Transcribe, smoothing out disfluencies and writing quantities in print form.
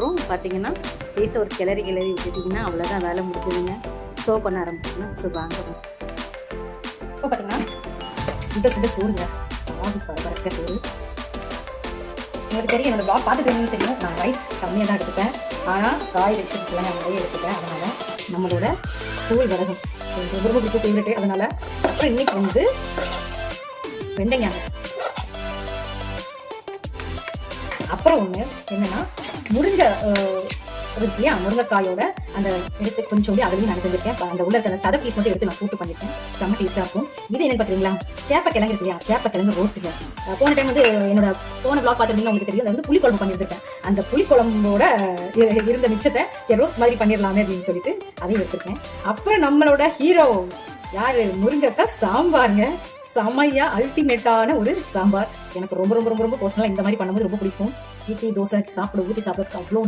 அப்புறம் பார்த்தீங்கன்னா பேச ஒரு கிளறி விட்டுட்டிங்கன்னா அவ்வளோதான், வேலை முடிஞ்சுதுங்க. சர்வ் பண்ண ஆரம்பிச்சிங்கன்னா. ஸோ வாங்க இப்போ பார்த்தீங்கன்னா சுட சோறுங்க, பறக்க சோறு. உங்களுக்கு தெரியும், என்னோட பிளாக் பார்த்துட்டு தெரியும், நான் ரைஸ் கம்மியாக தான் எடுத்துப்பேன். ஆனால் காய் வெஜிடபிள்ஸ்லாம் நான் நிறைய எடுத்துப்பேன். அதனால் நம்மளோட தூள் விறகும் ரொம்ப பிடிச்ச ஃபேவரெட்டு. அதனால் அப்புறம் இன்னைக்கு வந்து வெண்டைங்க. அப்புறம் ஒன்று என்னன்னா, முருங்கைக்காயோட அந்த எடுத்து கொஞ்சம் அதுலேயும் நான் செஞ்சிருக்கேன். அந்த உள்ள அந்த சத பீஸ் மட்டும் எடுத்து நான் கூட்டு பண்ணிருக்கேன். செம்ம டேஸ்ட்டாக இருக்கும். இது என்ன பார்த்தீங்களா, சேப்பக்கிழங்கு இருக்கு இல்லையா, சேப்பக்கிழங்கு ரோஸ்ட்டுங்க. போன டைம் வந்து என்னோட போன பிளாக் பார்த்துருந்தீங்கன்னா உங்களுக்கு தெரியும், வந்து புளிக்குழம்பு பண்ணியிருக்கேன். அந்த புளிக்குழம்போட இருந்த மிச்சத்தை ரோஸ்ட் மாதிரி பண்ணிடலாமே அப்படின்னு சொல்லிட்டு அதையும் எடுத்துருக்கேன். அப்புறம் நம்மளோட ஹீரோ யாரு, முருங்கைக்காய் சாம்பாருங்க. செமையா அல்டிமேட்டான ஒரு சாம்பார். எனக்கு ரொம்ப ரொம்ப ரொம்ப ரொம்ப பர்சனலாக இந்த மாதிரி பண்ணும்போது ரொம்ப பிடிக்கும். இட்லி தோசை ஊற்றி சாப்பிட்றதுக்கு அவ்வளோ